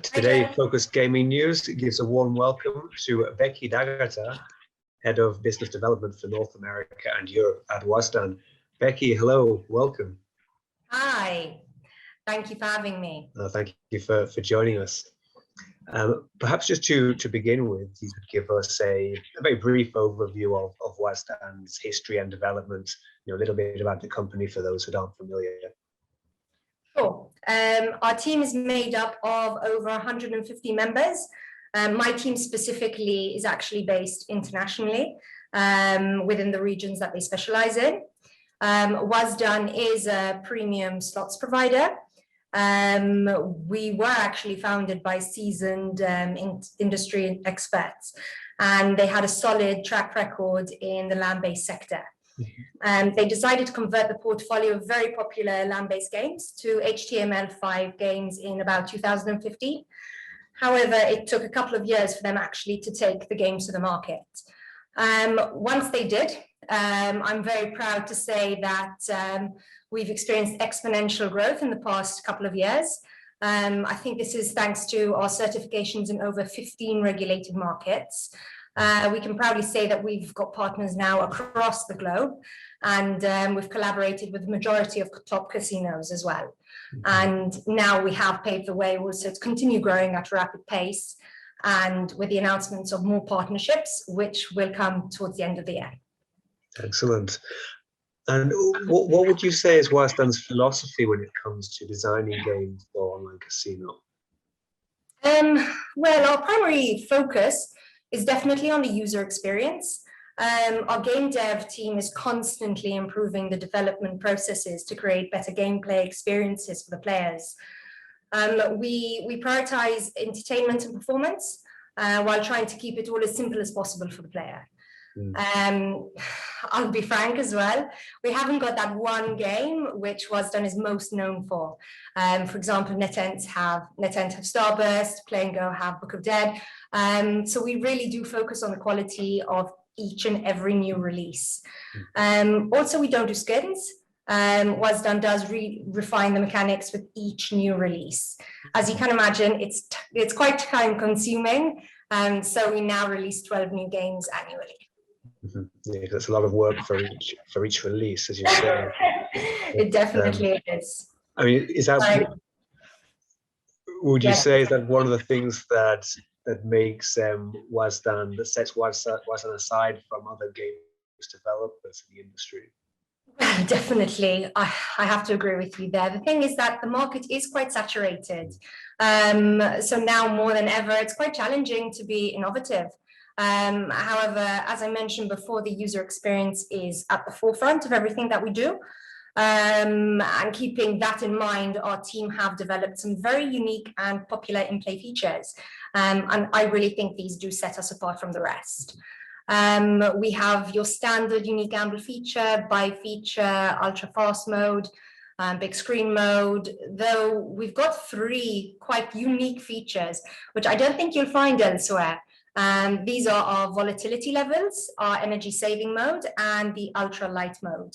Today, Focused Gaming News gives a warm welcome to Bekki D'Agata, Head of Business Development for North America and Europe at Wazdan. Bekki, hello, welcome. Hi, thank you for having me. Thank you for joining us. Perhaps just to begin with, you could give us a very brief overview of Wazdan's history and development, a little bit about the company for those who aren't familiar. Sure. Our team is made up of over 150 members. My team specifically is actually based internationally within the regions that they specialize in. Wazdan is a premium slots provider. We were actually founded by seasoned industry experts, and they had a solid track record in the land-based sector. They decided to convert the portfolio of very popular land-based games to HTML5 games in about 2015. However, it took a couple of years for them actually to take the games to the market. Once they did, I'm very proud to say that we've experienced exponential growth in the past couple of years. I think this is thanks to our certifications in over 15 regulated markets. We can proudly say that we've got partners now across the globe, and we've collaborated with the majority of top casinos as well. And now we have paved the way also to continue growing at a rapid pace, and with the announcements of more partnerships, which will come towards the end of the year. Excellent. And what would you say is Wazdan's philosophy when it comes to designing games for online casino? Well, our primary focus is definitely on the user experience. Our game dev team is constantly improving the development processes to create better gameplay experiences for the players. We prioritize entertainment and performance while trying to keep it all as simple as possible for the player. I'll be frank as well, we haven't got that one game which Wazdan is most known for. For example, NetEnt have Starburst, Play and Go have Book of Dead. So we really do focus on the quality of each and every new release. Also, we don't do skins. Wazdan does refine the mechanics with each new release. As you can imagine, it's quite time consuming. So we now release 12 new games annually. Yeah, that's a lot of work for each release, as you say. It definitely is. I mean, is that? Would you say is that one of the things that makes Wazdan, that sets Wazdan aside from other games developers in the industry? Well, definitely, I have to agree with you there. The thing is that the market is quite saturated. So now more than ever, it's quite challenging to be innovative. However, as I mentioned before, the user experience is at the forefront of everything that we do. And keeping that in mind, our team have developed some very unique and popular in-play features. And I really think these do set us apart from the rest. We have your standard unique gamble feature, buy feature, ultra fast mode, big screen mode, though we've got 3 quite unique features, which I don't think you'll find elsewhere. These are our volatility levels, our energy saving mode, and the ultra light mode.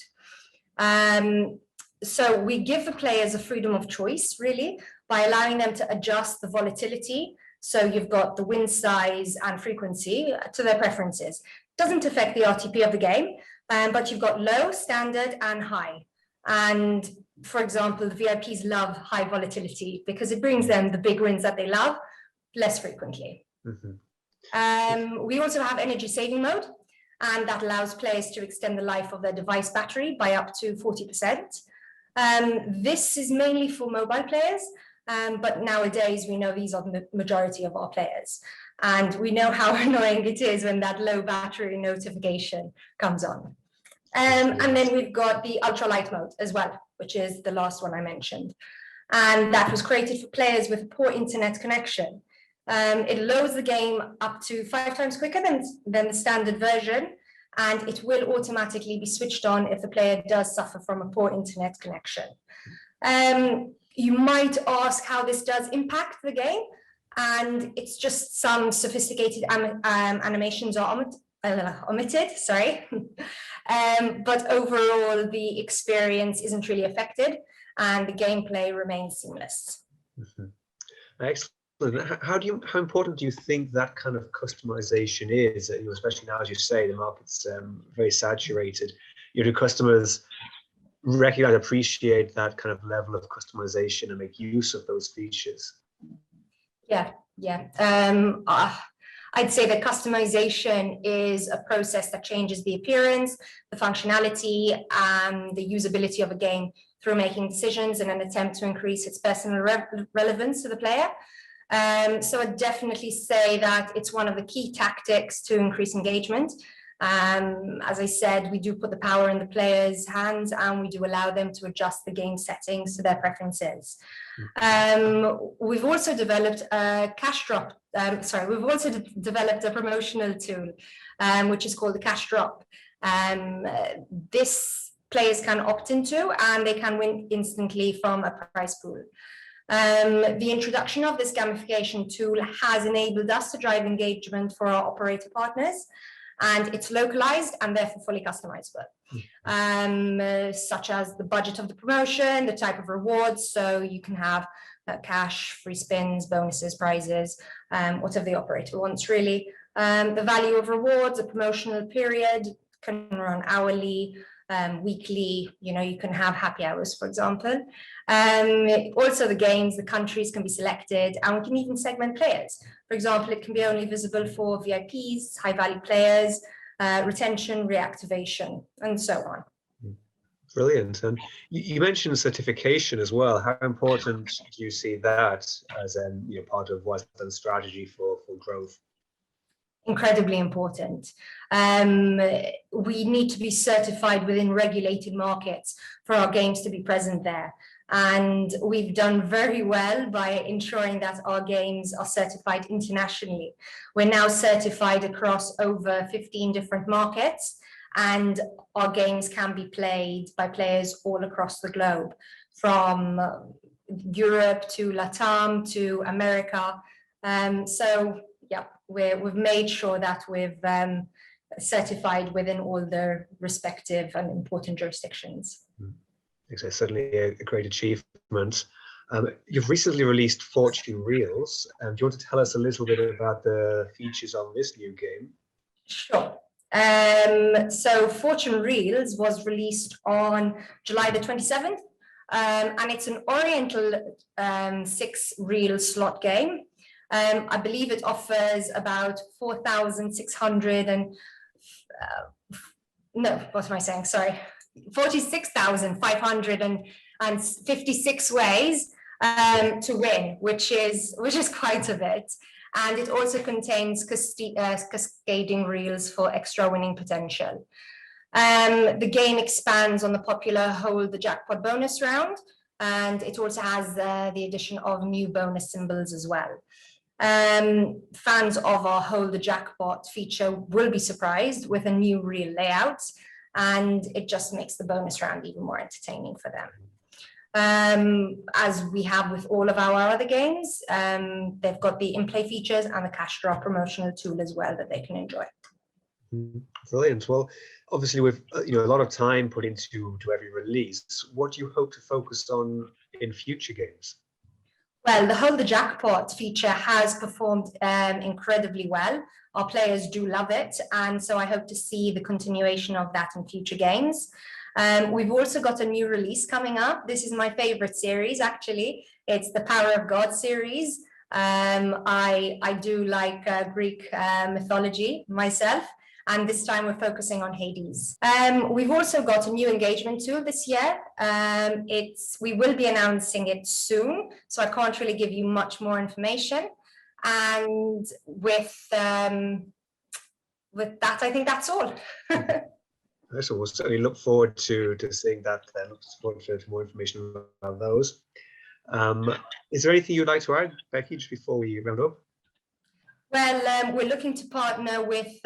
So we give the players a freedom of choice, really, by allowing them to adjust the volatility. So you've got the win size and frequency to their preferences. Doesn't affect the RTP of the game, but you've got low, standard, and high. And for example, the VIPs love high volatility because it brings them the big wins that they love less frequently. We also have energy saving mode, and that allows players to extend the life of their device battery by up to 40%. This is mainly for mobile players, but nowadays we know these are the majority of our players. And we know how annoying it is when that low battery notification comes on. And then we've got the ultralight mode as well, which is the last one I mentioned. And that was created for players with a poor internet connection. It loads the game up to 5 times quicker than the standard version, and it will automatically be switched on if the player does suffer from a poor internet connection. You might ask how this does impact the game, and it's just some sophisticated animations are omitted, sorry. But overall, the experience isn't really affected, and the gameplay remains seamless. Excellent. How important do you think that kind of customization is? Especially now, as you say, the market's very saturated. Do customers recognize, appreciate that kind of level of customization and make use of those features? Yeah. I'd say that customization is a process that changes the appearance, the functionality, and the usability of a game through making decisions in an attempt to increase its personal relevance to the player. So I'd definitely say that it's one of the key tactics to increase engagement. As I said, we do put the power in the players' hands, and we do allow them to adjust the game settings to their preferences. We've also developed a developed a promotional tool, which is called the cash drop. This players can opt into, and they can win instantly from a prize pool. The introduction of this gamification tool has enabled us to drive engagement for our operator partners, and it's localized and therefore fully customizable, such as the budget of the promotion, the type of rewards. So you can have cash, free spins, bonuses, prizes, whatever the operator wants, really. The value of rewards, a promotional period can run hourly, weekly. You can have happy hours, for example. Also, the games, the countries can be selected, and we can even segment players. For example, it can be only visible for VIPs, high-value players, retention, reactivation, and so on. Brilliant. And you mentioned certification as well. How important do you see that as part of Wazdan's strategy for growth? Incredibly important. We need to be certified within regulated markets for our games to be present there. And we've done very well by ensuring that our games are certified internationally. We're now certified across over 15 different markets, and our games can be played by players all across the globe, from Europe to LATAM to America. So yeah, we've made sure that we've certified within all the respective and important jurisdictions. It's certainly a great achievement. You've recently released Fortune Reels. Do you want to tell us a little bit about the features on this new game? Sure. So Fortune Reels was released on July the 27th, and it's an Oriental 6-reel slot game. I believe it offers about 4,600 and no, what am I saying? Sorry, 46,556 ways to win, which is quite a bit. And it also contains cascading reels for extra winning potential. The game expands on the popular Hold the Jackpot bonus round, and it also has the addition of new bonus symbols as well. Fans of our Hold the Jackpot feature will be surprised with a new reel layout, and it just makes the bonus round even more entertaining for them. As we have with all of our other games, they've got the in-play features and the cash draw promotional tool as well that they can enjoy. Brilliant. Well, obviously with a lot of time put into every release, what do you hope to focus on in future games? Well, the Hold the Jackpot feature has performed incredibly well. Our players do love it, and so I hope to see the continuation of that in future games. We've also got a new release coming up. This is my favorite series, actually. It's the Power of God series. I do like Greek mythology myself, and this time we're focusing on Hades. We've also got a new engagement tool this year. We will be announcing it soon, so I can't really give you much more information. And with that, I think that's all. So we'll certainly look forward to seeing that then. Look forward to more information about those. Is there anything you'd like to add, Bekki, just before we round up? Well, we're looking to partner with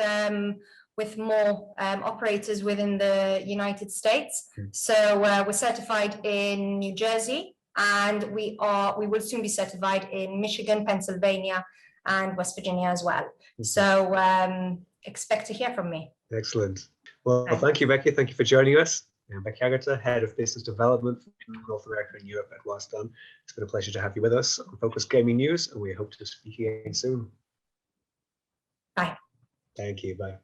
more operators within the United States. So we're certified in New Jersey, and we will soon be certified in Michigan, Pennsylvania, and West Virginia as well. So expect to hear from me. Excellent. Well, thank you, Bekki. Thank you for joining us. I'm Bekki D'Agata, Head of Business Development in North America and Europe at Wazdan. It's been a pleasure to have you with us on Focus Gaming News, and we hope to speak again soon. Bye. Thank you. Bye.